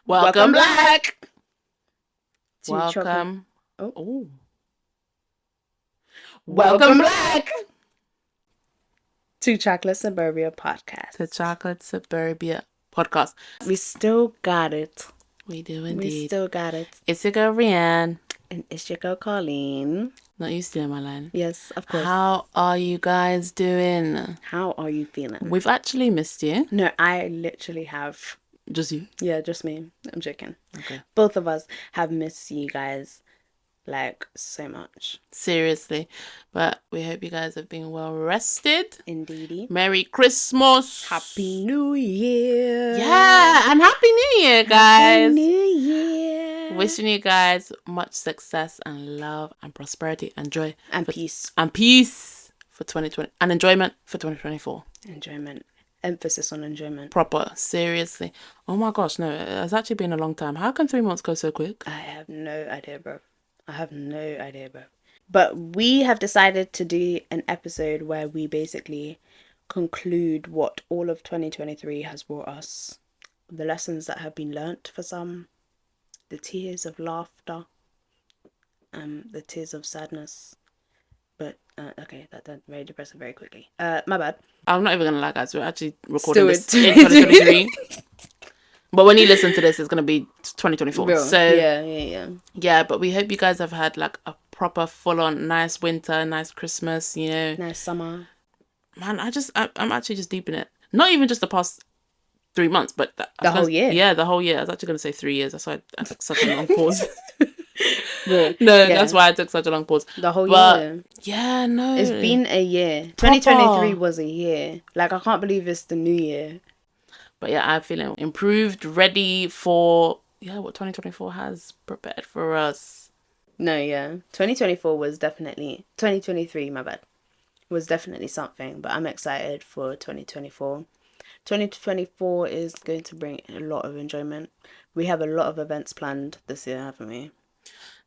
Welcome back. Welcome. Oh. Welcome back to Chocolate Suburbia Podcast. to Chocolate Suburbia Podcast. We still got it. We do indeed. We still got it. It's your girl Rianne. And it's your girl Carlene. Not you stealing my line. Yes, of course. How are you guys doing? How are you feeling? We've actually missed you. No, I literally have. Just you? Yeah, just me. I'm joking. Okay. Both of us have missed you guys like so much. Seriously. But we hope you guys have been well rested. Indeedy. Merry Christmas. Happy New Year. Yeah, and Happy New Year, guys. Happy New Year. Wishing you guys much success and love and prosperity and joy. And peace. And peace for 2020. And enjoyment for 2024. Enjoyment. Emphasis on enjoyment. Proper. Seriously. Oh my gosh, no. It's actually been a long time. How can 3 months go so quick? I have no idea, bro. But we have decided to do an episode where we basically conclude what all of 2023 has brought us. The lessons that have been learnt for some. The tears of laughter. The tears of sadness. But, okay, that's very depressing very quickly. My bad. I'm not even going to lie, guys. We're actually recording this in 2023. But when you listen to this, it's going to be 2024. Real. So Yeah. Yeah, but we hope you guys have had like a proper full-on nice winter, nice Christmas, you know. Nice summer. Man, I'm actually just deep in it. Not even just the past 3 months, but The whole year. Yeah, the whole year. I was actually going to say 3 years. That's why I took such a long pause. Yeah. That's why I took such a long pause. The whole year. Yeah, no. It's been a year. 2023 was a year. Like, I can't believe it's the new year. But yeah, I'm feeling improved, ready for, what 2024 has prepared for us. No, yeah. 2024 was definitely... 2023, my bad. Was definitely something. But I'm excited for 2024. 2024 is going to bring a lot of enjoyment. We have a lot of events planned this year, haven't we?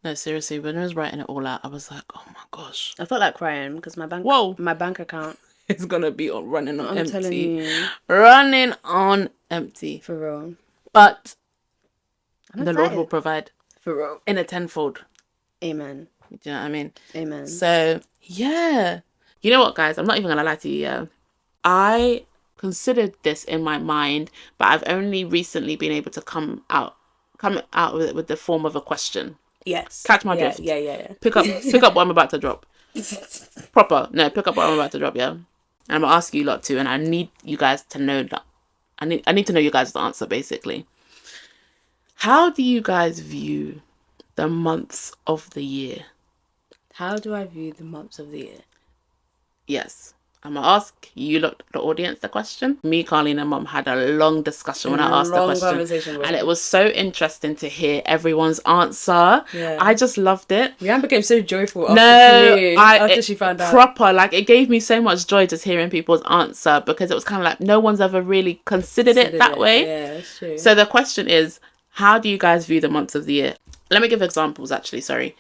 No, seriously, when I was writing it all out, I was like, oh my gosh. I felt like crying because my bank account is going to be running on empty. Telling you. Running on empty. For real. But I'm the excited. Lord will provide. For real. In a tenfold. Amen. Do you know what I mean? Amen. So, yeah. You know what, guys? I'm not even going to lie to you. Yeah. I considered this in my mind, but I've only recently been able to come out with it with the form of a question. Yes. Catch my drift. Yeah. Pick up what I'm about to drop. Proper. No, pick up what I'm about to drop, yeah? And I'm going to ask you lot too, and I need you guys to know that. I need to know you guys' answer, basically. How do you guys view the months of the year? How do I view the months of the year? Yes. I'm going to ask you lot, the audience, the question. Me, Carlene, and Mum had a long discussion when I asked the question. And it was so interesting to hear everyone's answer. Yeah. I just loved it. Rianne became so joyful after she found out. Proper, like, it gave me so much joy just hearing people's answer, because it was kind of like no one's ever really considered it that way. Yeah, that's true. So the question is, how do you guys view the months of the year? Let me give examples, actually, sorry.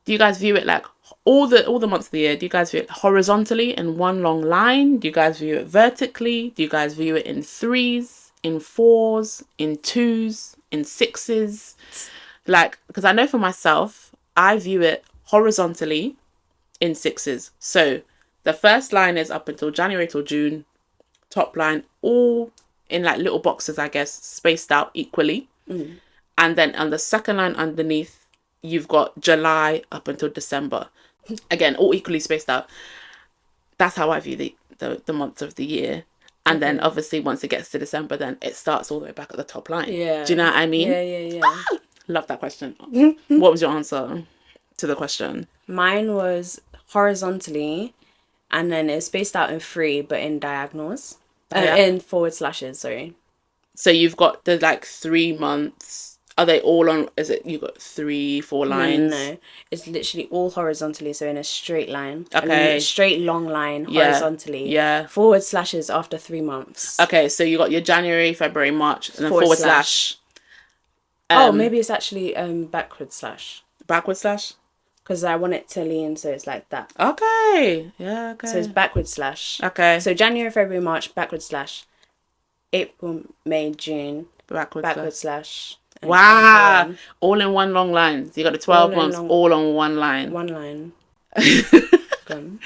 Do you guys view it like all the months of the year? Do you guys view it horizontally in one long line? Do you guys view it vertically? Do you guys view it in 3s, in 4s, in 2s, in 6s? Like, because I know for myself, I view it horizontally in 6s. So the first line is up until January till June. Top line, all in like little boxes, I guess, spaced out equally. Mm. And then on the second line underneath, you've got July up until December. Again, all equally spaced out. That's how I view the months of the year. And then obviously once it gets to December, then it starts all the way back at the top line. Yeah. Do you know what I mean? Yeah. Love that question. What was your answer to the question? Mine was horizontally, and then it's spaced out in 3, but in diagonals. In forward slashes, sorry. So you've got the like 3 months. Are they all on? Is it you've got 3, 4 lines? No. It's literally all horizontally, so in a straight line. Okay. A straight long line horizontally. Yeah. Forward slashes after 3 months. Okay, so you got your January, February, March, and then forward slash. Maybe it's actually backward slash. Backward slash? Because I want it to lean, so it's like that. Okay. Yeah, okay. So it's backward slash. Okay. So January, February, March, backward slash. April, May, June. backward slash. slash. And so Wow. on. All in one long line. So you got the All 12 in months long, all on one line. one line. Gone.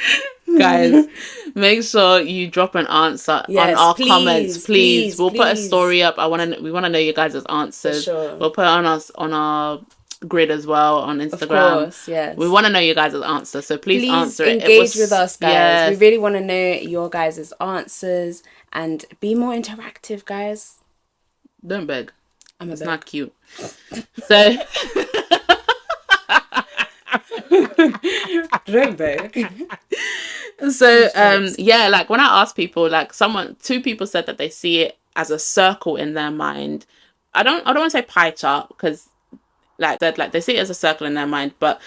Guys, make sure you drop an answer on Yes, our please, comments, please. We'll put a please. story up. We want to know your guys' answers. For sure. We'll put it on our grid as well on Of Instagram. course, yes. We want to know your guys' answers, so please answer it. Engage with us, guys. Yes. We really want to know your guys' answers and be more interactive, guys. Don't beg. It's beg. not cute. So Don't beg. So yeah, like when I asked people, like two people said that they see it as a circle in their mind. I don't want to say pie chart, because like they see it as a circle in their mind, but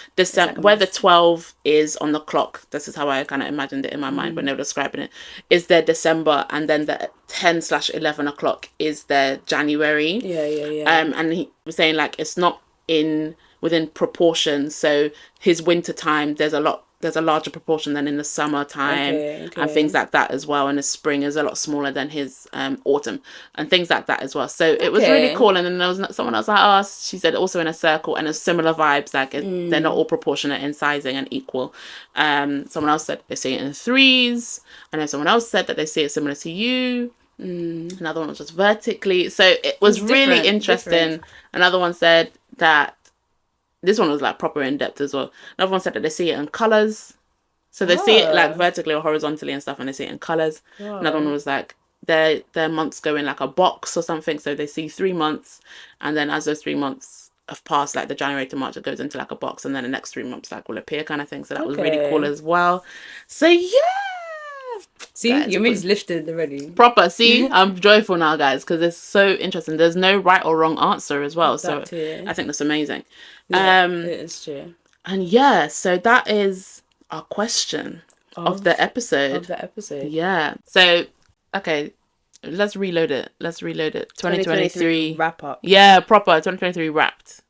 where the 12 is on the clock, this is how I kind of imagined it in my mind when they were describing it, is their December, and then the 10/11 o'clock is their January. Yeah. And he was saying like it's not within proportion. So his winter time, there's a larger proportion than in the summertime, and things like that as well. And the spring is a lot smaller than his autumn, and things like that as well. So it was really cool. And then there was someone else like, oh, she said also in a circle, and it's similar vibes, like they're not all proportionate in sizing and equal. Someone else said they see it in threes. I know someone else said that they see it similar to you. Another one was just vertically. So it was really interesting. Different. Another one said that this one was like proper in depth as well. Another one said that they see it in colors. So they see it like vertically or horizontally and stuff, and they see it in colors. Another one was like their months go in like a box or something. So they see 3 months, and then as those 3 months have passed, like the January to March, it goes into like a box, and then the next 3 months like will appear kind of thing. So that was really cool as well. So yeah. See, your mood's lifted already. Proper. See, I'm joyful now, guys, because it's so interesting. There's no right or wrong answer as well. So I think that's amazing. Yeah, it is true. And yeah, so that is our question of the episode. Yeah. So, okay, let's reload it. 2023 wrap up. Yeah, proper 2023 wrapped.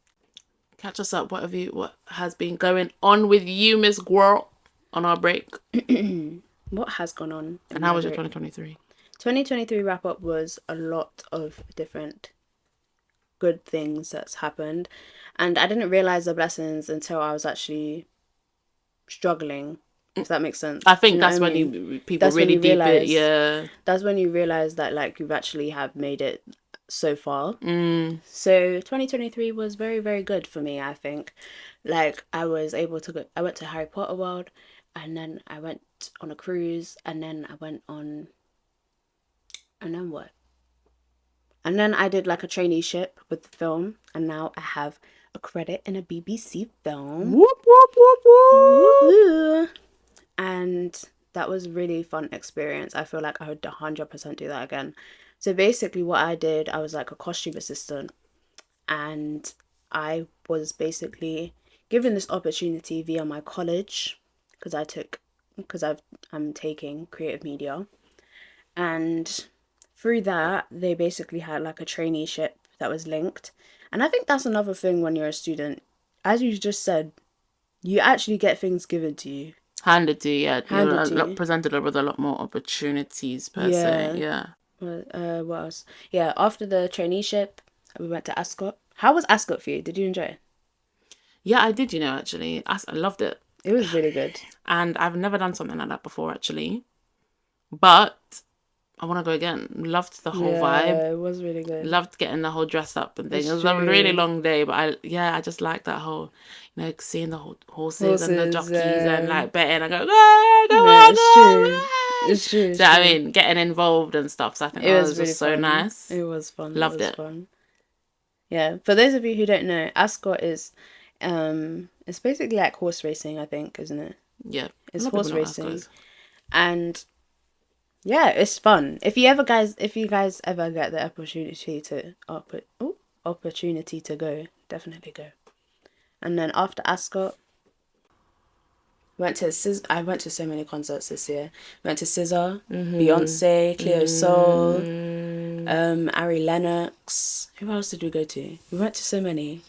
Catch us up. What has been going on with you, Miss Girl, on our break? What has gone on? And how was your 2023? 2023 wrap up was a lot of different good things that's happened, and I didn't realize the blessings until I was actually struggling, if that makes sense. I think that's when people really deep it. Yeah, that's when you realize that like you've actually have made it so far. So 2023 was very, very good for me. I think like I was able to go. I went to Harry Potter World, and then I went on a cruise, and then I went on, and then what? And then I did like a traineeship with the film, and now I have a credit in a BBC film. Whoop, whoop, whoop, whoop. Woo-hoo. And that was a really fun experience. I feel like I would 100% do that again. So basically what I did, I was like a costume assistant, and I was basically given this opportunity via my college, because I'm taking creative media, and through that they basically had like a traineeship that was linked. And I think that's another thing when you're a student, as you just said, you actually get things given to you, handed to you. You're presented with a lot more opportunities per se. Yeah. What else? Yeah, after the traineeship we went to Ascot. How was Ascot for you? Did you enjoy it? Yeah, I did, actually. I loved it. It was really good. And I've never done something like that before, actually. But I want to go again. Loved the whole vibe. Yeah, it was really good. Loved getting the whole dress up and thing. It was a really long day, but I just liked that whole, seeing the whole horses and the jockeys and like betting. I go, it's true. So I mean, getting involved and stuff. So I think it was really just so nice. It was fun. Loved it. Fun. Yeah, for those of you who don't know, Ascot is it's basically like horse racing, I think, isn't it? Yeah, it's horse racing, and yeah, it's fun. If you guys ever get the opportunity to go, definitely go. And then after Ascot, I went to so many concerts this year. Went to SZA, Beyonce, Cleo Soul, Ari Lennox. Who else did we go to? We went to so many.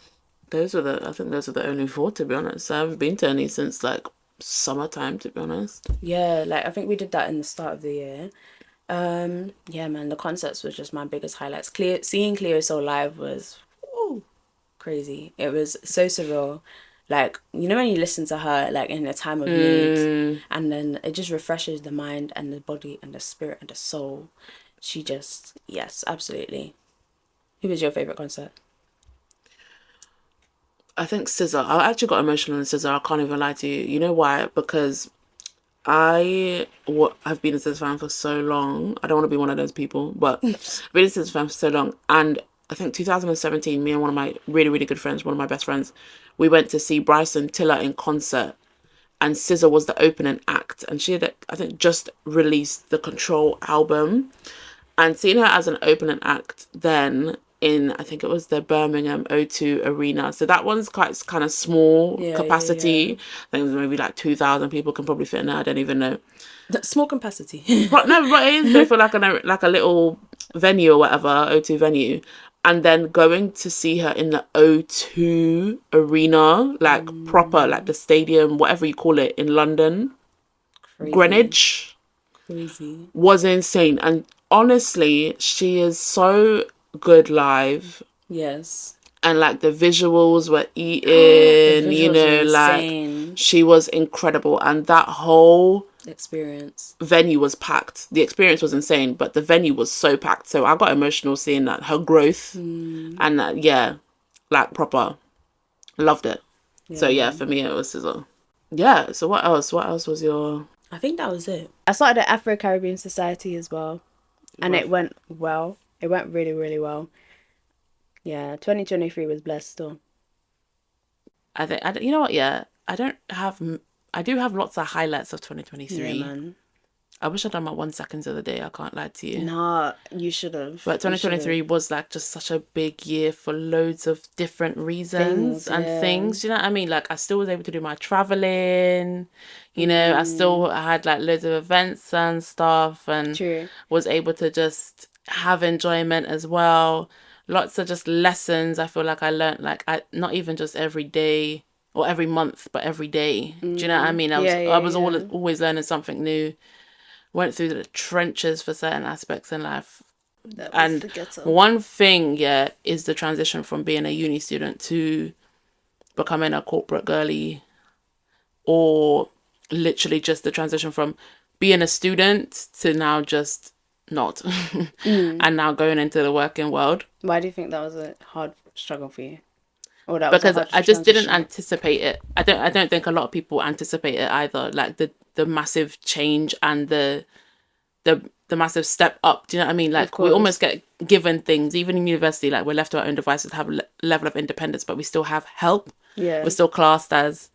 I think those are the only 4, to be honest. I haven't been to any since like summertime, to be honest. Yeah, like I think we did that in the start of the year. Yeah, man, the concerts was just my biggest highlights. Seeing Cleo Soul live was ooh, crazy. It was so surreal. Like, you know when you listen to her like in a time of need, Mm, and then it just refreshes the mind and the body and the spirit and the soul. Yes, absolutely. Who was your favorite concert? I think Scissor. I actually got emotional in Scissor. I can't even lie to you. You know why? Because I've been a Scissor fan for so long. I don't want to be one of those people, but I've been a Scissor fan for so long. And I think 2017, me and one of my really, really good friends, one of my best friends, we went to see Bryson Tiller in concert. And Scissor was the opening act. And she had, I think, just released the Control album. And seeing her as an opening act then in, I think it was the Birmingham O2 Arena. So that one's quite kind of small Yeah, yeah, yeah. capacity. I think maybe like 2,000 people can probably fit in there. I don't even know. Small capacity. But no, but it is good for like a little venue or whatever, O2 venue. And then going to see her in the O2 Arena, like proper, like the stadium, whatever you call it, in London, Crazy. Greenwich, Crazy. was insane. And honestly, she is so good live. Yes. And like the visuals were The eating, visuals were like insane. she was incredible. And that whole Experience. venue was packed. The experience was insane, but the venue was so packed. So I got emotional seeing that, her growth, and yeah, like proper loved it. So Yeah, yeah, for man. me it was Sizzle. Yeah. So what else? What else was your? I think that was it. I started at Afro Caribbean Society as well, and it went well. It went really, really well. Yeah, 2023 was blessed still. I think you know what? Yeah, I do have lots of highlights of Yeah, 2023. man. I wish I'd done my 1 seconds of the day. I can't lie to you. Nah, you should have. But You should have. 2023 was like just such a big year for loads of different reasons Things, and yeah. things. You know what I mean? Like I still was able to do my traveling. I Mm, still had like loads of events and stuff and true. was able to just have enjoyment as well. Lots of just lessons I feel like I learned like I not even just every day or every month, but every day. Do you know what I mean? Yeah, I yeah, was yeah. always learning something new. Went through the trenches for certain aspects in life. That was And the ghetto. one thing, yeah, is the transition from being a uni student to becoming a corporate girly, or literally just the transition from being a student to now just not, and now going into the working world. Why do you think that was a hard struggle for you? Or that was a Because hard I just didn't transition? anticipate it. I don't think a lot of people anticipate it either. Like the massive change and the massive step up. Do you know what I mean? Of Like we almost course. get given things, even in university. Like we're left to our own devices to have a level of independence, but we still have help. We're Yeah. still classed as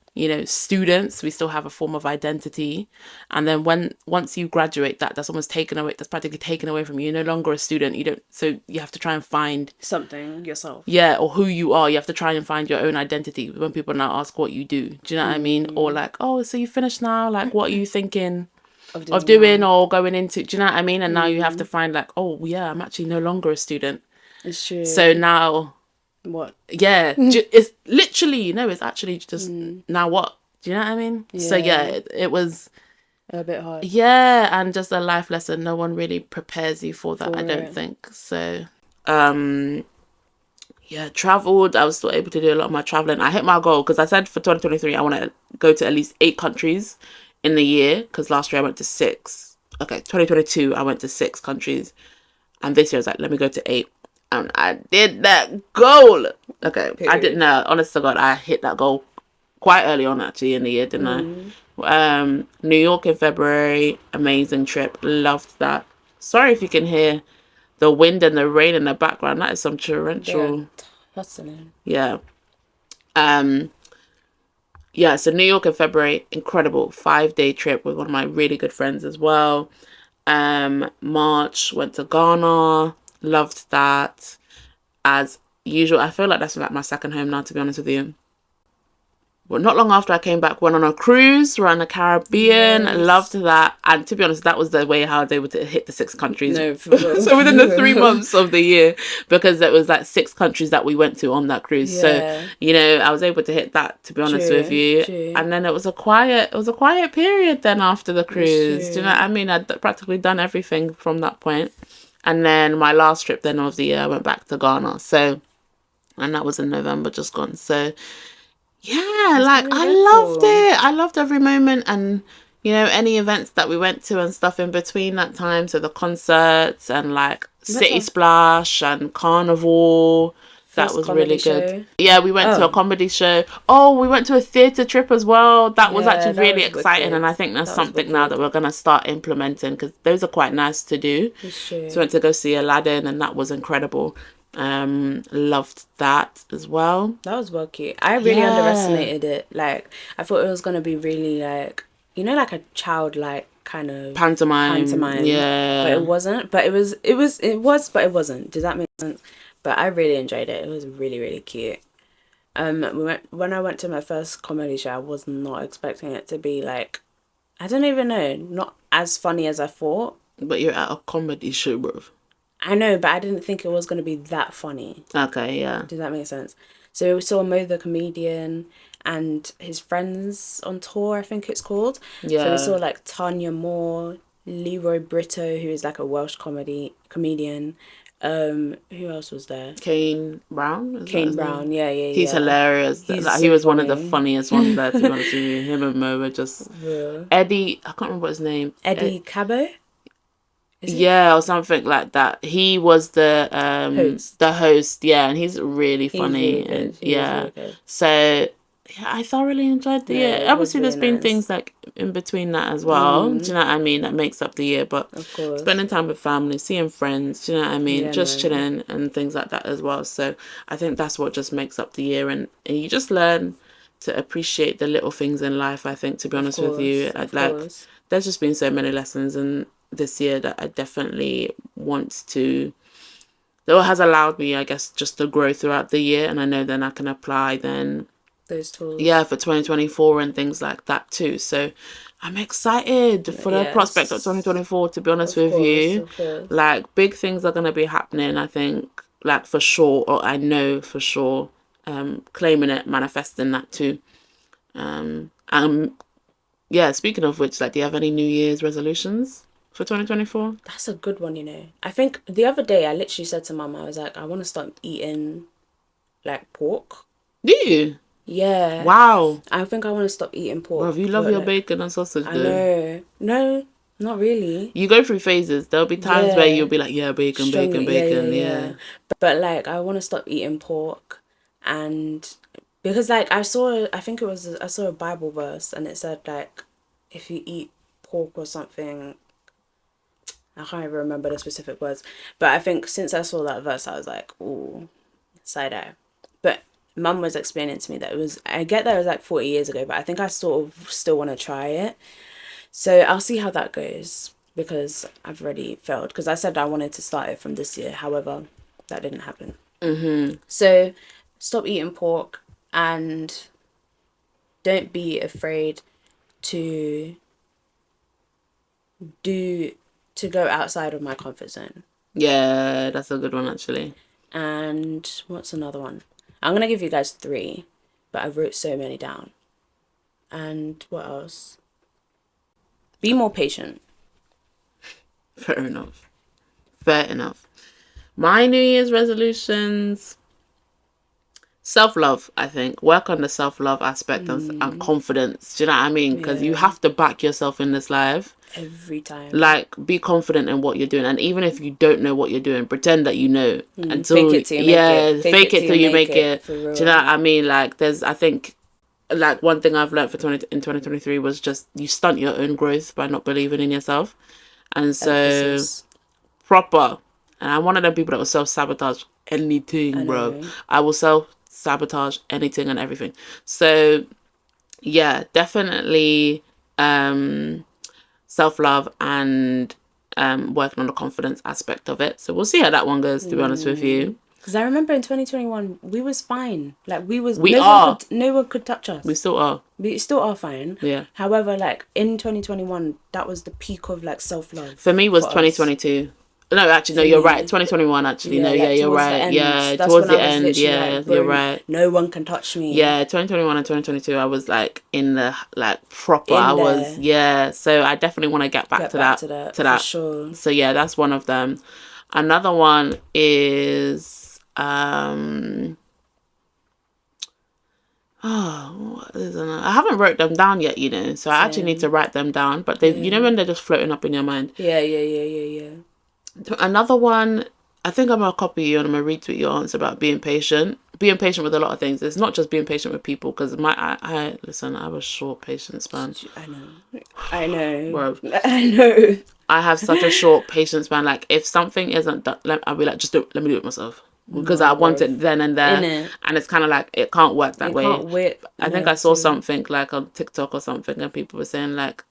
students. We still have a form of identity, and then once you graduate, that's almost taken away. That's practically taken away from you. You're no longer a student. You don't. So you have to try and find Something yourself. yeah, or who you are. You have to try and find your own identity when people now ask what you do. Do you know what I mean? Or like, oh, so you finished now? Like, what are you thinking Of of doing doing now. or going into? Do you know what I mean? And now you have to find like, oh yeah, I'm actually no longer a student. It's So true. now, What? yeah, it's literally, it's actually just now what? Do you know what I mean? So yeah, Yeah. it was, A bit hard yeah, and just a life lesson. No one really prepares you for that, I for don't it. think. So, um, yeah, traveled. I was still able to do a lot of my traveling. I hit my goal because I said for 2023 I want to go to at least 8 countries in the year. Because last year I went to six. Okay, 2022 I went to 6 countries, and this year I was like, let me go to 8, and I did that goal. Okay, I didn't Period. know. Honest to God, I hit that goal quite early on actually in the year, didn't I? New York in February, amazing trip, loved that. Sorry if you can hear the wind and the rain in the background. That is some They're torrential. hustling. Yeah. Um, yeah, so New York in February, incredible 5-day trip with one of my really good friends as well. March, went to Ghana, loved that. As usual, I feel like that's like my second home now, to be honest with you. Well, not long after I came back, went on a cruise around the Caribbean. Yes. Loved that. And to be honest, that was the way how I was able to hit the 6 countries. No, for real. So within the 3 months of the year, because there was like 6 countries that we went to on that cruise. Yeah. So, you know, I was able to hit that, to be honest with you. True. And then it was a quiet period then after the cruise. Do you know what I mean? I'd practically done everything from that point. And then my last trip then of the year, I went back to Ghana. So, and that was in November just gone. So, yeah, like I loved it. I loved every moment, and you know, any events that we went to and stuff in between that time. So the concerts and like City Splash and Carnival. That was really good. Yeah, we went to a comedy show. Oh, we went to a theatre trip as well. That was actually really exciting, and I think that's something now that we're gonna start implementing, because those are quite nice to do. So we went to go see Aladdin, and that was incredible. Loved that as well. That was well cute. I really underestimated it. Like, I thought it was gonna be really like, you know, like a childlike kind of pantomime. Yeah, but it wasn't. But it was, but it wasn't. Does that make sense? But I really enjoyed it. It was really, really cute. When I went to my first comedy show, I was not expecting it to be like, I don't even know, not as funny as I thought. But you're at a comedy show, bro. I know, but I didn't think it was going to be that funny. Okay, yeah. Does that make sense? So we saw Mo the comedian and his friends on tour, I think it's called. Yeah. So we saw like Tanya Moore, Leroy Brito, who is like a Welsh comedian. Who else was there? Kane Brown. Kane Brown, yeah. He's hilarious. He was one of the funniest ones there, to be honest with you. Him and Mo were just Eddie. I can't remember what his name. Eddie Cabot. Yeah, or something like that. He was the host. Yeah, and he's really funny. Really so yeah, I thoroughly enjoyed the year. Obviously, there's been things like in between that as well. Do you know what I mean? That makes up the year. But of course, spending time with family, seeing friends, do you know what I mean? Just chilling and things like that as well. So I think that's what just makes up the year, and you just learn to appreciate the little things in life. I think, to be honest with you, there's just been so many lessons in this year that I definitely want to. That has allowed me, I guess, just to grow throughout the year, and I know then I can apply then those tools. Yeah, for 2024 and things like that too. So I'm excited for the prospect of 2024, to be honest with you. Like, big things are going to be happening, I think, like, for sure, or I know for sure. Claiming it, manifesting that too. Yeah, speaking of which, like, do you have any New Year's resolutions for 2024? That's a good one, you know. I think the other day I literally said to Mum, I was like, I want to start eating like pork. Do you? Yeah. Wow. I think I want to stop eating pork. Well, you love your bacon and sausage, though. I know. No, not really. You go through phases. There'll be times where you'll be like, yeah, bacon. Yeah. But like, I want to stop eating pork, and because like I saw a Bible verse, and it said like, if you eat pork or something, I can't even remember the specific words, but I think since I saw that verse, I was like, ooh, side eye. But Mum was explaining to me that I get that it was like 40 years ago, but I think I sort of still want to try it. So I'll see how that goes, because I've already failed, because I said I wanted to start it from this year. However, that didn't happen. So stop eating pork, and don't be afraid to go outside of my comfort zone. Yeah, that's a good one, actually. And what's another one? I'm going to give you guys 3, but I wrote so many down. And what else? Be more patient. Fair enough. My New Year's resolutions: self-love, I think. Work on the self-love aspect and confidence. Do you know what I mean? Because you have to back yourself in this life. Every time. Like, be confident in what you're doing. And even if you don't know what you're doing, pretend that you know. Until, fake it till you make it. Fake it till you make it. For real. Do you know what I mean? Like, I think, like, one thing I've learned in 2023 was just, you stunt your own growth by not believing in yourself. And so, proper. And I'm one of them people that will self-sabotage anything, bro. I will self-sabotage anything and everything. So, yeah, definitely self-love and working on the confidence aspect of it. So we'll see how that one goes, to be honest with you. Because I remember in 2021 we was fine. Like We are. no one could touch us. We still are. We still are fine. Yeah. However, like in 2021, that was the peak of like self-love. For me was for us. 2022. No, actually, no, For you're me. right. 2021, actually. No, yeah, like you're towards the right. end. Yeah, That's towards when the I was end. literally Yeah, like, you're bro, right. no one can touch me. Yeah, 2021 and 2022, I was like in the like proper. In I there. was, yeah. So I definitely want to get back to that. To that. For sure. So yeah, that's one of them. Another one is what is another? I haven't wrote them down yet, you know. So I actually need to write them down. But they, you know, when they're just floating up in your mind. Yeah. Another one, I think I'm gonna copy you and I'm gonna retweet your answer about being patient. Being patient with a lot of things. It's not just being patient with people, because I listen. I have a short patience span. I know. Bro, I know. I have such a short patience span. Like if something isn't done, I'll be like, just let me do it myself, because I want it then and there. And it's kind of like it can't work that way. Can't wait. I think I saw something like on TikTok or something, and people were saying like,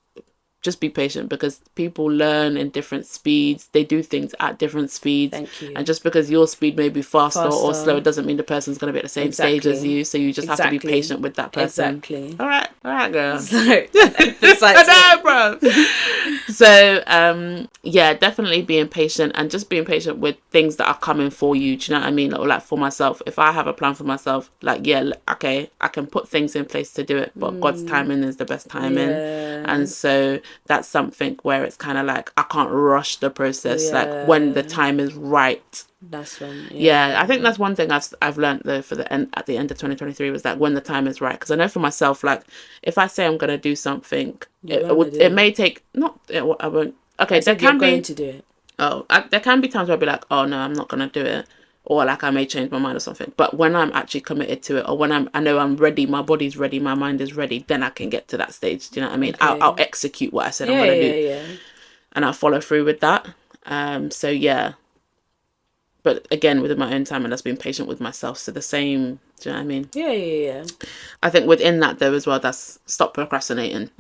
just be patient, because people learn in different speeds. They do things at different speeds. Thank you. And just because your speed may be faster or slower doesn't mean the person's going to be at the same stage as you. So you just have to be patient with that person. Exactly. All right, girl. I know, bro. So, yeah, definitely being patient, and just being patient with things that are coming for you. Do you know what I mean? Or like for myself, if I have a plan for myself, like, yeah, okay, I can put things in place to do it, but God's timing is the best timing. And so that's something where it's kind of like I can't rush the process. Like when the time is right, that's when. Yeah, I think that's one thing I've learned though for the end at the end of 2023 was that when the time is right. Because I know for myself, like if I say I'm gonna do something, it may take I won't. Okay, there can be going to do it. There can be times where I'll be like, oh no, I'm not gonna do it. Or like I may change my mind or something. But when I'm actually committed to it, or when I know I'm ready, my body's ready, my mind is ready, then I can get to that stage. Do you know what I mean? Okay. I'll execute what I said I'm gonna do, and I'll follow through with that. So yeah. But again, within my own time, and that's being patient with myself. So the same. Do you know what I mean? Yeah. I think within that though as well, that's stop procrastinating.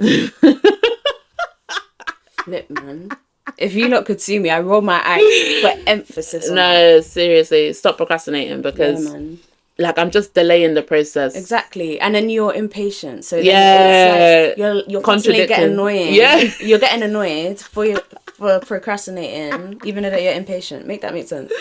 Look, man. If you lot could see me, I roll my eyes for emphasis. No, seriously, stop procrastinating, because like I'm just delaying the process. Exactly, and then you're impatient. So then it's like you're constantly getting annoying. Yeah, you're getting annoyed for procrastinating, even though that you're impatient. Make that make sense?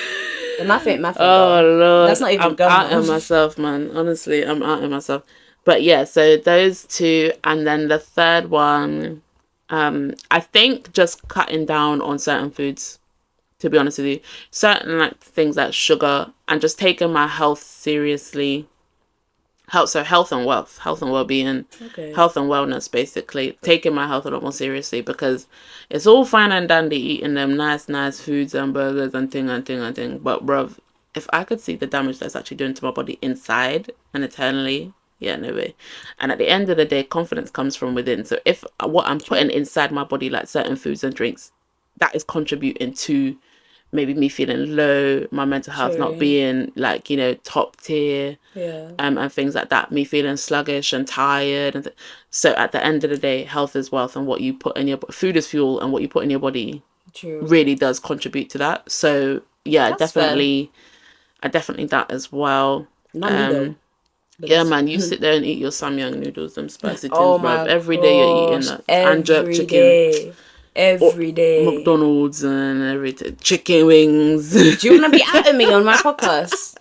The math ain't math. Oh Lord, that's not even. I'm out of myself, man. Honestly, I'm out of myself. But yeah, so those two, and then the third one. I think just cutting down on certain foods, to be honest with you, certain like things like sugar, and just taking my health seriously. Health and well-being, health and wellness, basically taking my health a lot more seriously, because it's all fine and dandy eating them nice foods and burgers and thing, but bruv, if I could see the damage that's actually doing to my body inside and eternally, yeah, no way. And at the end of the day, confidence comes from within. So if what I'm putting inside my body, like certain foods and drinks, that is contributing to maybe me feeling low, my mental health not being like, you know, top tier, and things like that, me feeling sluggish and tired, and so at the end of the day, health is wealth, and what you put in your food is fuel, and what you put in your body really does contribute to that. So yeah, that's definitely fair. I definitely that as well. Not me though. Yeah, man, you sit there and eat your samyang noodles, them spicy things, bruv. Every day you're eating that. And jerk chicken. Every day. McDonald's and everything. Chicken wings. Do you want to be out of me on my podcast?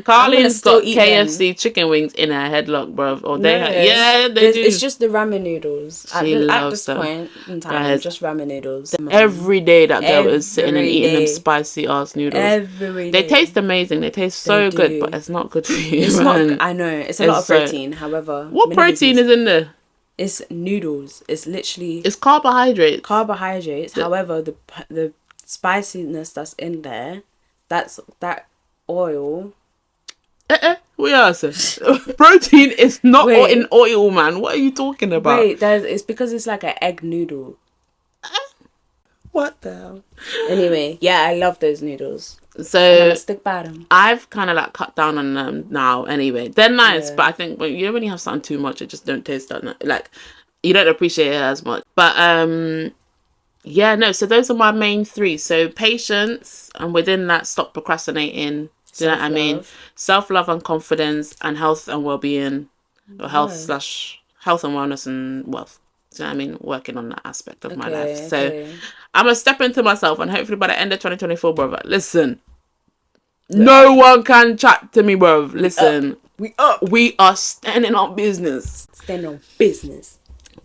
Carlene's got KFC chicken wings in her headlock, bruv. Or they do. It's just the ramen noodles. She loves at this point in time, just ramen noodles. Every day that girl is sitting and eating them spicy ass noodles. Every day. They taste amazing. They taste so good, but it's not good for you. It's not. I know. It's a lot of protein. However, what protein is in there? It's noodles. It's literally. It's carbohydrates. However, the spiciness that's in there, that's that oil. We are protein is not in oil, man. What are you talking about? It's because it's like an egg noodle. What the hell? Anyway, yeah, I love those noodles. So stick by them. I've kind of like cut down on them now. Anyway, they're nice, but I think when you have something too much, it just don't taste that nice. Like you don't appreciate it as much. But Yeah, no, so those are my main three. So patience, and within that, stop procrastinating. Do you know what I mean? Self-love. Self-love and confidence, and health and well-being, or health Oh, slash health and wellness and wealth. Do you know what I mean? Working on that aspect of my life. okay, So okay. I'm gonna step into myself, and hopefully by the end of 2024, brother, listen, We're no up. one can chat to me, bro. We up. Listen, We up. we are standing on business. Stand on business.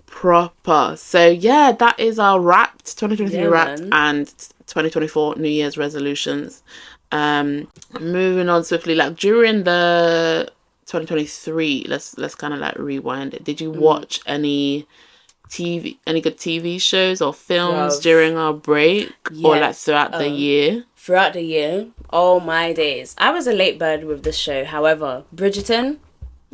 Proper. So yeah, that is our wrapped 2023 Yeah, wrapped man. and 2024 New Year's resolutions. Moving on swiftly, like during the 2023, let's kind of like rewind it. Did you watch any good TV shows or films Bruv. during our break or like Yes. throughout the year? Throughout the year, all my days. I was a late bird with this show. However,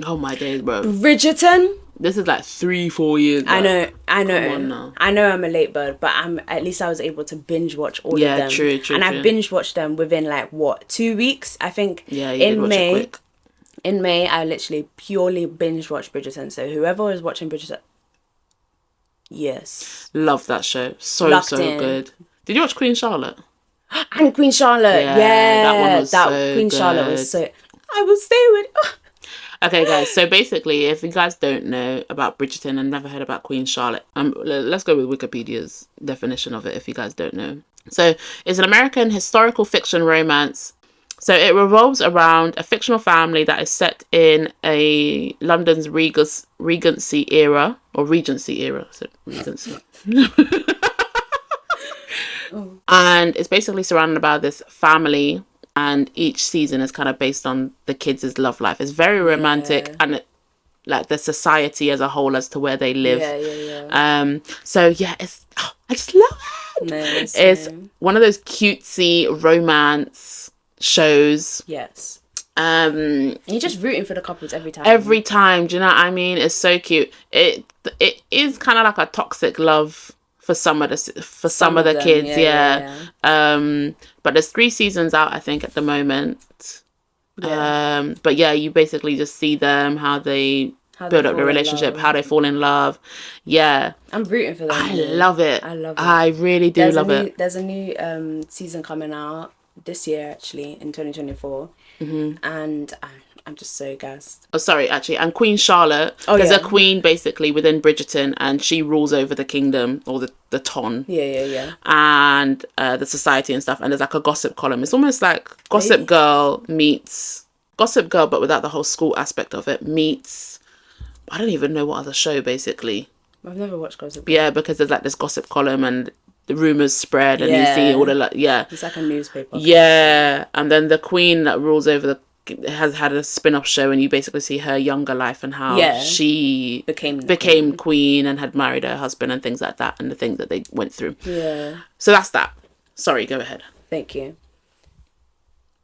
Oh my days, bro. Bridgerton. This is like 3-4 years I back. know, I Come on know, now. I know. I'm a late bird, but at least I was able to binge watch all of Yeah, them, true, true, and I true. binge watched them within like what 2 weeks. I think Yeah, you did in watch it May. quick. In May, I literally purely binge watched Bridgerton. So whoever was watching Bridgerton, yes, Love that show. So, locked so in. good. Did you watch Queen Charlotte? And Queen Charlotte, Yeah, that one yeah, was that so Queen Charlotte was good. so. I will stay with. Okay, guys. So basically, if you guys don't know about Bridgerton and never heard about Queen Charlotte, let's go with Wikipedia's definition of it. If you guys don't know, so it's an American historical fiction romance. So it revolves around a fictional family that is set in a London's Regency era or Regency era. So Regency. And it's basically surrounded by this family, and each season is kind of based on the kids' love life. It's very romantic, Yeah, and like the society as a whole as to where they live. yeah, yeah, yeah. So yeah, I just love it. No, It's same. one of those cutesy romance shows. Yes. Um, And you're just rooting for the couples every time. every time, do you know what I mean? It's so cute. It is kind of like a toxic love for some of Some of of the them, kids, yeah, yeah. yeah, yeah. But there's 3 seasons out, I think, at the moment. Yeah. But yeah, you basically just see them, how they How they build up the fall in relationship, how love. they fall in love. Yeah, I'm rooting for them. I You know. love it. I love it. I really do love it. There's a new season coming out this year actually in 2024, and I'm just so gassed. Oh, sorry, actually, and Queen Charlotte. Oh, There's yeah. a queen basically within Bridgerton, and she rules over the kingdom or the ton. Yeah, yeah, yeah. And the society and stuff. And there's like a gossip column. It's almost like Gossip Girl meets Gossip Girl, but without the whole school aspect of it. Meets I don't even know what other show basically. I've never watched Gossip But Girl. yeah, because there's like this gossip column and the rumors spread, and you see all the It's like a newspaper. yeah, and then the queen that rules over the has had a spin-off show, and you basically see her younger life and how she became queen and had married her husband and things like that, and the things that they went through. Yeah. So that's that. Sorry, go ahead. Thank you.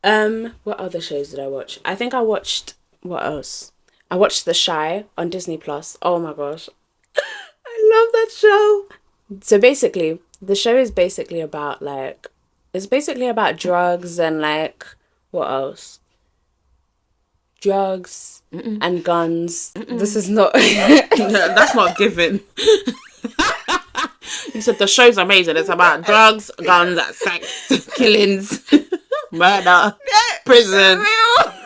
What other shows did I watch? I think I watched what else? I watched The Shy on Disney Plus. Oh my gosh. I love that show. So basically, the show is basically about it's basically about drugs and like what else? Drugs and guns. This is not That's not given. You said the show's amazing. It's about drugs, guns, sex, killings, murder, prison.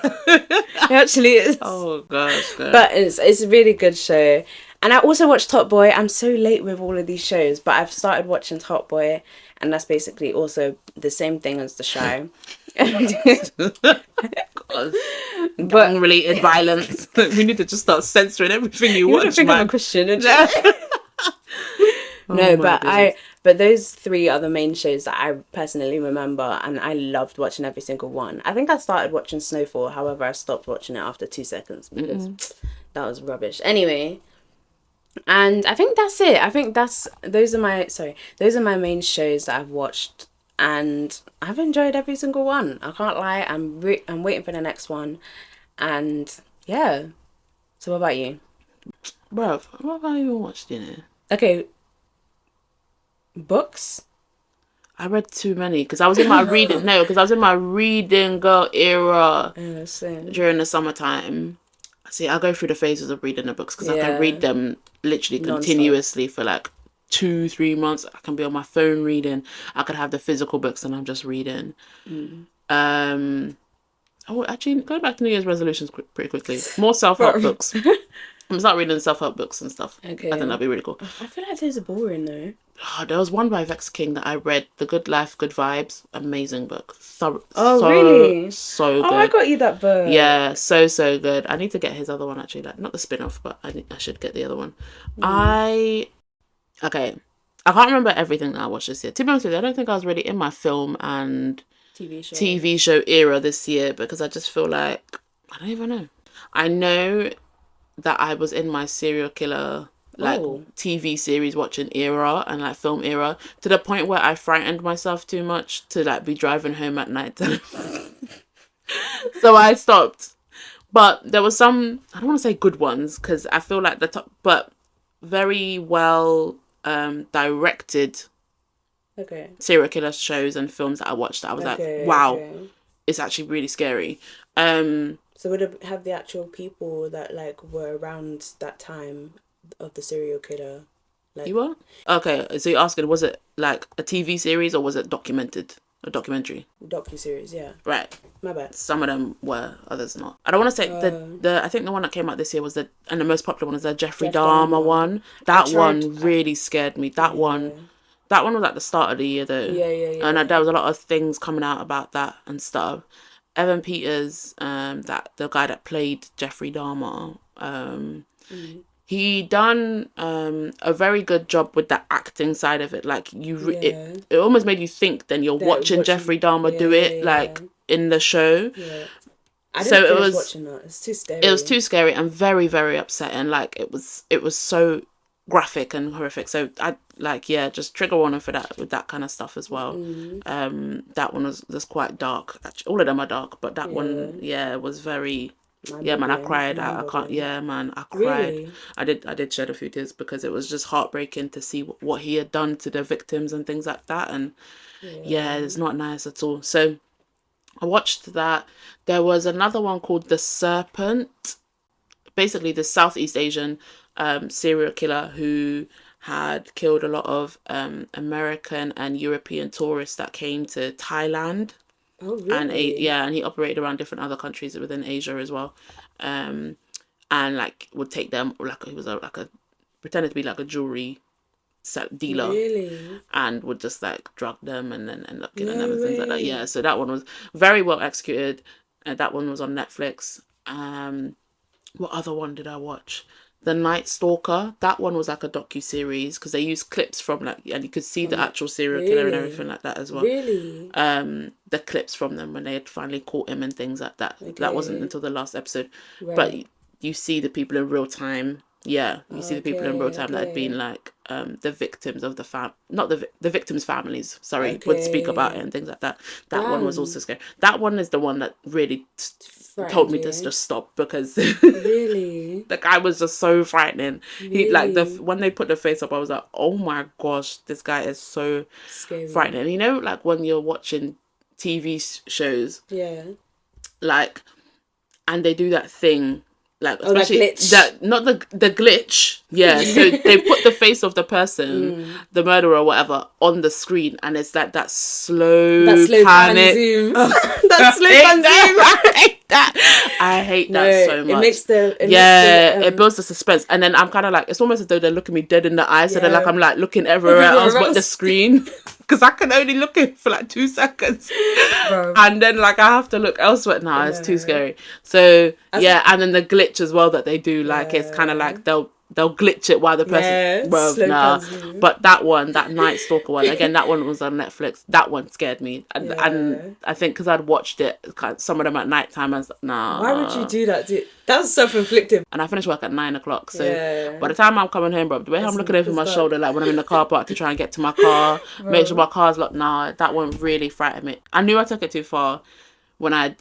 It actually is. Oh gosh, God. But it's a really good show. And I also watched Top Boy. I'm so late with all of these shows, but I've started watching Top Boy, and that's basically also the same thing as The Shy. Gang-related violence. We need to just start censoring everything you watch, think man. I'm a Christian, No, but those three are the main shows that I personally remember, and I loved watching every single one. I think I started watching Snowfall, however, I stopped watching it after 2 seconds because that was rubbish. Anyway, and I think that's it. I think those are my main shows that I've watched, and I've enjoyed every single one. I can't lie. I'm waiting for the next one, and yeah. So what about you? Bruv, what have I even watched, you know? Okay. Books? I read too many because I was in my reading. No, because I was in my reading girl era during the summertime. See, I go through the phases of reading the books because I can read them literally continuously for like 2-3 months. I can be on my phone reading. I could have the physical books and I'm just reading. Oh, actually, going back to New Year's resolutions pretty quickly. More self-help books. I'm gonna start reading self-help books and stuff. Okay. I think that'd be really cool. I feel like those are boring though. Oh, there was one by Vex King that I read, The Good Life, Good Vibes. Amazing book. Really? So good. Oh, I got you that book. Yeah, so good. I need to get his other one actually, like not the spin-off, but I should get the other one. Okay. I can't remember everything that I watched this year. To be honest with you, I don't think I was really in my film and TV show era this year because I just feel like I don't even know. I know that I was in my serial killer TV series watching era and like film era to the point where I frightened myself too much to like be driving home at night. So I stopped. But there was some, I don't want to say good ones because I feel like the top, but very well directed serial killer shows and films that I watched that I was like, wow, it's actually really scary. So would it have the actual people that like were around that time of the serial killer? Like, you were? Okay, so you're asking, was it like a TV series or was it documented? A documentary? Docu-series, yeah. Right. My bad. Some of them were, others not. I don't want to say the I think the one that came out this year was and the most popular one is the Jeffrey Dahmer one. That one really scared me. That one was at the start of the year though. Yeah. And there was a lot of things coming out about that and stuff. Evan Peters, that the guy that played Jeffrey Dahmer, he done a very good job with the acting side of it. Like it almost made you think then you're watching Jeffrey Dahmer do it like in the show. Yeah. I didn't finish watching that. It's too scary. It was too scary and very, very upsetting. Like it was so graphic and horrific. So I just trigger warning for that with that kind of stuff as well. That one was quite dark. Actually, all of them are dark, but that one was very. Man, I cried. I can't. Yeah, man, I cried. Really? I did shed a few tears because it was just heartbreaking to see what he had done to the victims and things like that. And it's not nice at all. So I watched that. There was another one called The Serpent. Basically, the Southeast Asian serial killer who had killed a lot of American and European tourists that came to Thailand. Oh, really? And he operated around different other countries within Asia as well, and like would take them like he was pretended to be like a jewelry dealer, really, and would just like drug them and then end up killing them and things like that. Yeah, so that one was very well executed. That one was on Netflix. What other one did I watch? The Night Stalker. That one was like a docu-series because they used clips from like, and you could see the actual serial killer and everything like that as well. Really? The clips from them when they had finally caught him and things like that. Okay. That wasn't until the last episode. Right. But you see the people in real time. Yeah, you see the people in real time that had been like the victims of not the victims' families. Sorry, would speak about it and things like that. That one was also scary. That one is the one that really told me to just stop because really the guy was just so frightening. Really? He like when they put the face up, I was like, oh my gosh, this guy is so scary. Frightening. You know, like when you're watching TV shows, like, and they do that thing. Like, especially that not the glitch. Yeah. So they put the face of the person, the murderer or whatever, on the screen, and it's like that slow pan zoom. That slow pan zoom. I hate that. I hate that so much. It builds the suspense, and then I'm kind of like, it's almost as though they're looking me dead in the eyes, so they're like I'm like looking everywhere else but the screen. Because I can only look in for like 2 seconds. Bro. And then like I have to look elsewhere. No, it's too scary. So and then the glitch as well that they do, like it's kind of like they'll glitch it while the person but that Night Stalker one again, that one was on Netflix. That one scared me and I think because I'd watched it some of them at night time, I was like, nah, why would you do that? That's self-inflicted. And I finished work at 9:00, so by the time I'm coming home, bro, the way I'm looking over my shoulder, like when I'm in the car park to try and get to my car, make sure my car's locked. Nah, that one really frightened me. I knew I took it too far when I'd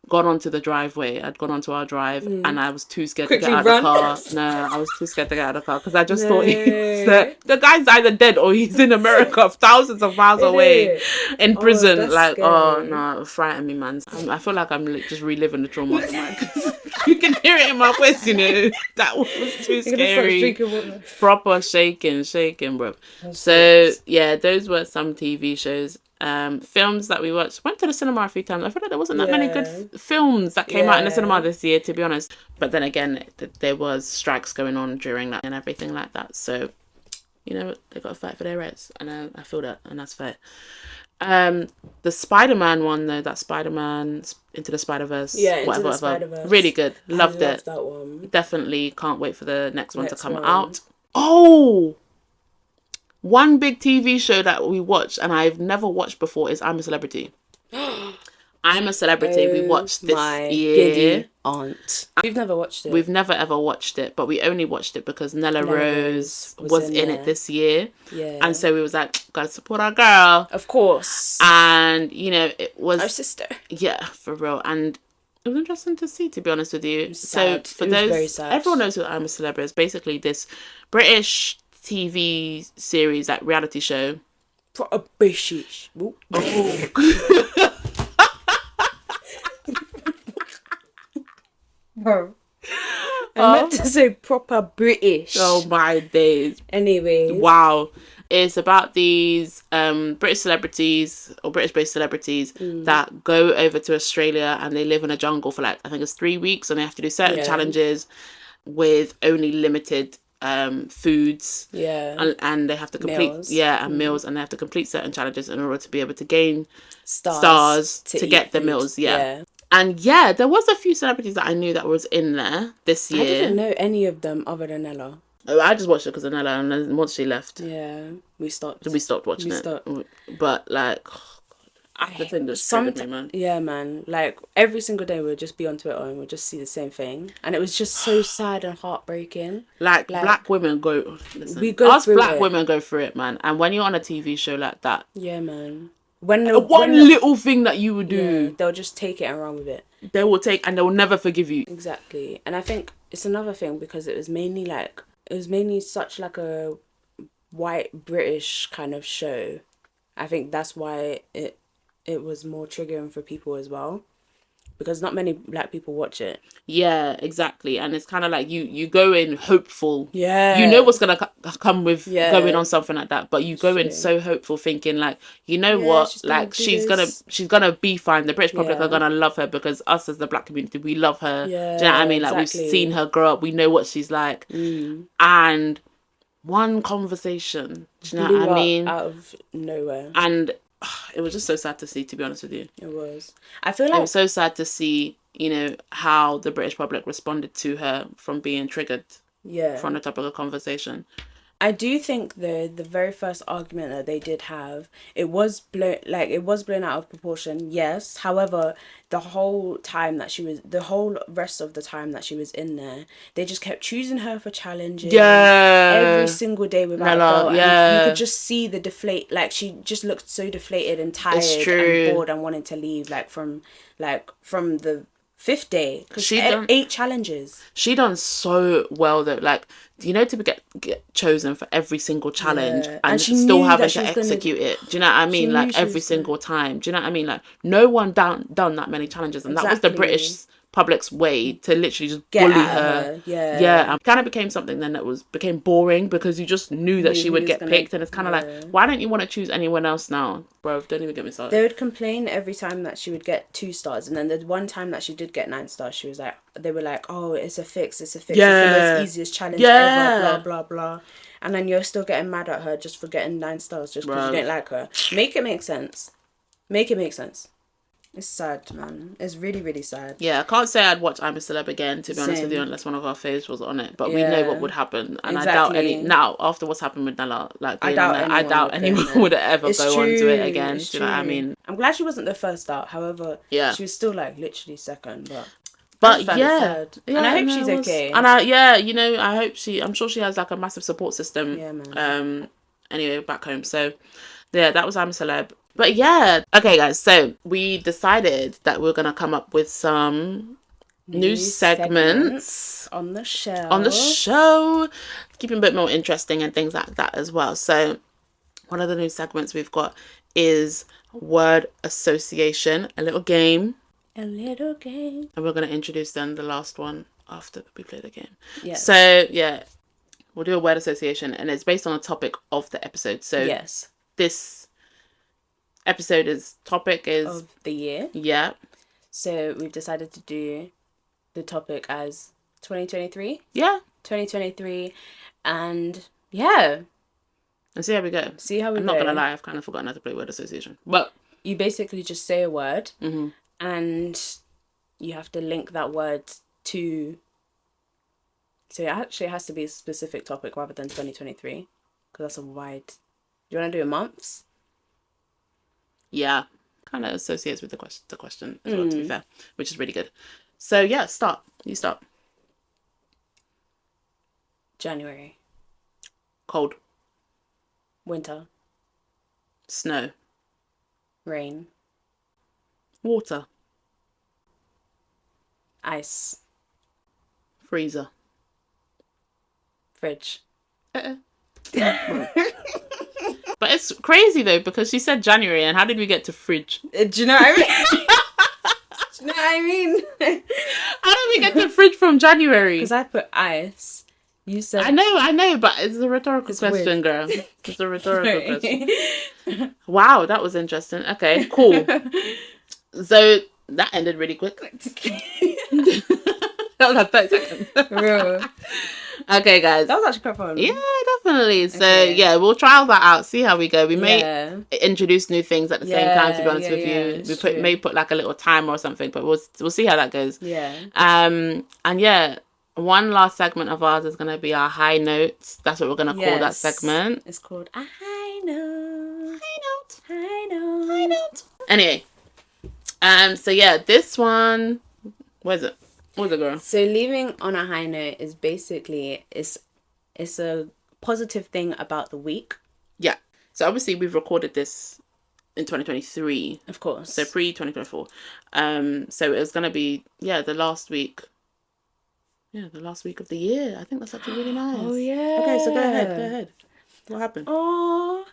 gone onto the driveway. I'd gone onto our drive and I was too scared to get out of the car. No, I was too scared to get out of the car because I just thought the guy's either dead or he's in America thousands of miles away in prison. Like, scary. Oh no, it frightened me, man. I feel like I'm just reliving the trauma. You can hear it in my voice, you know. That was too scary. Proper shaking, bro. So yeah, those were some TV shows. Films that we watched. Went to the cinema a few times. I feel like there wasn't that many good films that came out in the cinema this year, to be honest. But then again, there was strikes going on during that and everything like that. So, you know, they got to fight for their rights, and I feel that, and that's fair. The Spider-Man one though, that Spider-Man Into the Spider-Verse, whatever, Spider-Verse. Really good. Loved it. That one. Definitely can't wait for the next one to come out. Oh, one big TV show that we watched and I've never watched before is I'm a Celebrity. I'm a Celebrity. We watched this year. Giddy aunt. We've never watched it. We've never ever watched it, but we only watched it because Nella Rose was in it this year. Yeah. And so we was like, gotta support our girl. Of course. And, you know, it was our sister. Yeah, for real. And it was interesting to see, to be honest with you. So for those, everyone knows who I'm a Celebrity is. Basically this British TV series, like reality show. British. Bro. I meant to say proper British. Oh my days. Anyway. Wow. It's about these British celebrities or British-based celebrities that go over to Australia and they live in a jungle for like, I think it's 3 weeks, and they have to do certain challenges with only limited foods. Yeah. And they have to complete meals. Meals, and they have to complete certain challenges in order to be able to gain stars to get the meals. Yeah. And yeah, there was a few celebrities that I knew that was in there this year. I didn't know any of them other than Ella. Oh, I just watched it because of Nella, and then once she left, we stopped watching it. But like, the thing just triggered me, man. Yeah, man. Like every single day, we'd just be on Twitter and we'd just see the same thing, and it was just so sad and heartbreaking. Like black women go. Listen, women go through it, man. And when you're on a TV show like that, yeah, man. When little thing that you would do, they'll just take it and run with it. They will take, and they will never forgive you. Exactly. And I think it's another thing because it was mainly such like a white British kind of show. I think that's why it was more triggering for people as well, because not many black people watch it. Yeah, exactly. And it's kind of like you go in hopeful. Yeah. You know what's going to come with going on something like that, but you go in so hopeful thinking like, you know what, like she's going to be fine. The British public are going to love her because us as the black community, we love her. Yeah. Do you know what I mean? Like we've seen her grow up. We know what she's like. And one conversation, do you know what I mean? Out of nowhere. And it was just so sad to see, to be honest with you. It was. I feel like it was so sad to see, you know, how the British public responded to her from being triggered from the topic of conversation. I do think the very first argument that they did have, it was blown out of proportion, yes. However, the whole rest of the time that she was in there, they just kept choosing her for challenges. Yeah. Every single day without fail. And you could just see the deflate, like she just looked so deflated and tired and bored and wanting to leave, from the 5th day, because she done 8 challenges. She done so well though, like, you know, to get chosen for every single challenge and she still having to execute it. Do you know what I mean? Like every single time. Do you know what I mean? Like no one done that many challenges, and that was the British public's way to literally just bully her. Yeah. And kind of became something then that became boring because you just knew that she would get picked, and it's kind of like, why don't you want to choose anyone else now? Bro, don't even get me started. They would complain every time that she would get 2 stars, and then the one time that she did get 9 stars, they were like, oh, it's a fix. It's the most easiest challenge ever, blah, blah, blah. And then you're still getting mad at her just for getting 9 stars just because you don't like her. Make it make sense. It's sad, man. It's really, really sad. Yeah, I can't say I'd watch I'm a Celeb again, to be honest with you, unless one of our faves was on it. But we know what would happen. And I doubt after what's happened with Nella, I doubt anyone would ever go on to it again. Do you know what I mean? I'm glad she wasn't the first out. However, she was still literally second. But and I hope she's okay. And I'm sure she has a massive support system. Yeah, man. Anyway, back home. So yeah, that was I'm a Celeb. But yeah, okay guys, so we decided that we're going to come up with some new segments on the show. Keeping a bit more interesting and things like that as well. So one of the new segments we've got is word association, a little game. And we're going to introduce then the last one. after we play the game. Yes. So, yeah, we'll do a word association, and it's based on a topic of the episode. So, yes. This episode's topic is... Of the year. Yeah. So, we've decided to do the topic as 2023. Yeah. 2023. And, yeah. And see how we go. See how we I'm go. not going to lie, I've kind of forgotten how to play word association. But... You basically just say a word, Mm-hmm. and you have to link that word to... So it actually has to be a specific topic rather than 2023, because that's a wide... Do you want to do it months? Yeah. Kind of associates with the question as well, to be fair, which is really good. So, yeah, start. You start. January. Cold. Winter. Snow. Rain. Water. Ice. Freezer. Fridge. But it's crazy though, because she said January, and how did we get to fridge? Do you know what I mean? Do you know what I mean? How did we get to fridge from January? Because I put ice. You said... I know, but it's a rhetorical question, weird. girl. It's a rhetorical question. Wow, that was interesting. Okay, cool. So that ended really quick. That was like 30 seconds. Real. Okay, guys. That was actually quite fun. Yeah, definitely. So, Okay. yeah, we'll trial that out, see how we go. We may Yeah. introduce new things at the same time, to be honest with you. it's We true. may put like a little timer or something, but we'll see how that goes. Yeah. And yeah, one last segment of ours is going to be our high notes. That's what we're going to call that Yes. segment. It's called a high note. High note. High note. High note. Anyway, so yeah, this one, where's it, girl? So leaving on a high note is basically it's a positive thing about the week. Yeah. So obviously we've recorded this in 2023. Of course. So pre-2024. So it was going to be, the last week. Yeah, the last week of the year. I think that's actually really nice. Oh, yeah. Okay, so go ahead. What happened? Oh,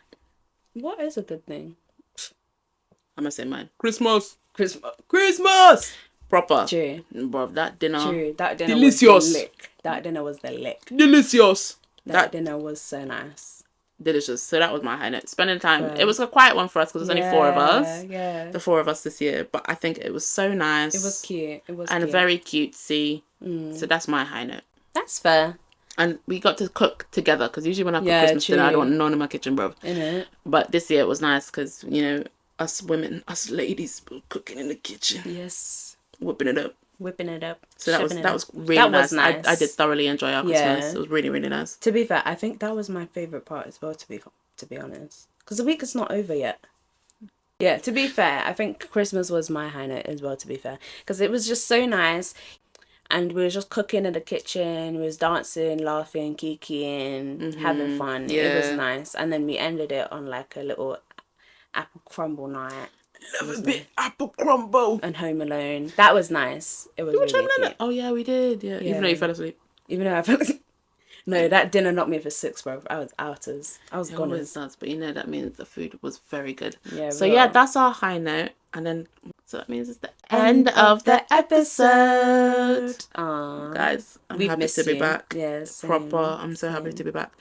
what is a good thing? I'm going to say mine. Christmas. Christmas! Proper. True. Bruv, that dinner. True. That dinner Delicious. was the lick. That dinner was the lick. Delicious. That dinner was so nice. Delicious. So that was my high note. Spending time. Right. It was a quiet one for us because there's only 4 of us. Yeah. The 4 of us this year. But I think it was so nice. It was cute. And very cutesy. So that's my high note. That's fair. And we got to cook together, because usually when I cook Yeah, Christmas dinner, I true. don't want no one in my kitchen, bro. Innit? But this year it was nice because, you know, us women, us ladies were cooking in the kitchen. Yes. Whipping it up. Whipping it up. So that was really That nice. was nice. I did thoroughly enjoy our Christmas. Yeah. It was really, really nice. To be fair, I think that was my favourite part as well, to be honest. Because the week is not over yet. Yeah, to be fair, I think Christmas was my high note as well, to be fair. Because it was just so nice. And we were just cooking in the kitchen. We was dancing, laughing, kikiing, having fun. Yeah. It was nice. And then we ended it on like a little apple crumble night. Love a bit apple crumble. And Home Alone. That was nice. It was really cute. Oh yeah, we did. Yeah. Even though you fell asleep. Even though I felt no, that dinner knocked me for 6, bro. I was outers. I was It gone. always does, but you know that means the food was very good. Yeah. So real. yeah, that's our high note, and then so that means it's the end of the episode. Aww. Guys, I'm We've happy missed to be you. back. Yeah, same, Proper. I'm so happy same. to be back.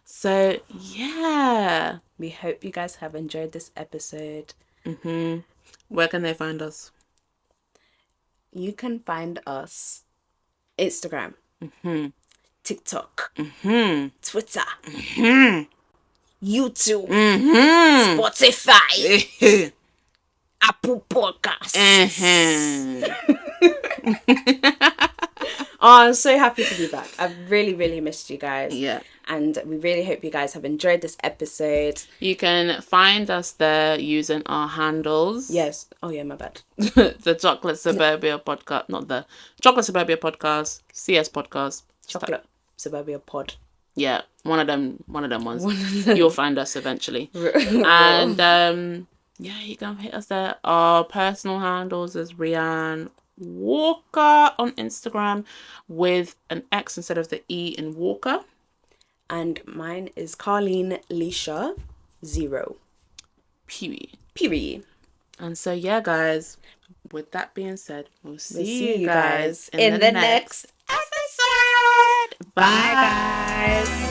So yeah. We hope you guys have enjoyed this episode. Where can they find us? You can find us Instagram, TikTok, Twitter, YouTube, Spotify, Apple Podcasts. Oh, I'm so happy to be back. I've really, really missed you guys. Yeah. And we really hope you guys have enjoyed this episode. You can find us there using our handles. Yes. Oh, yeah, my bad. The Chocolate Suburbia podcast, not the Chocolate Suburbia podcast, CS podcast. Chocolate Suburbia Pod. Yeah, one of them ones. You'll find us eventually. And yeah, you can hit us there. Our personal handles is Rianne Walker on Instagram with an X instead of the E in Walker. And mine is Carlene Leisha 0. Period. And so yeah, guys, with that being said, we'll see you guys in the next episode. Bye, Bye, guys. guys.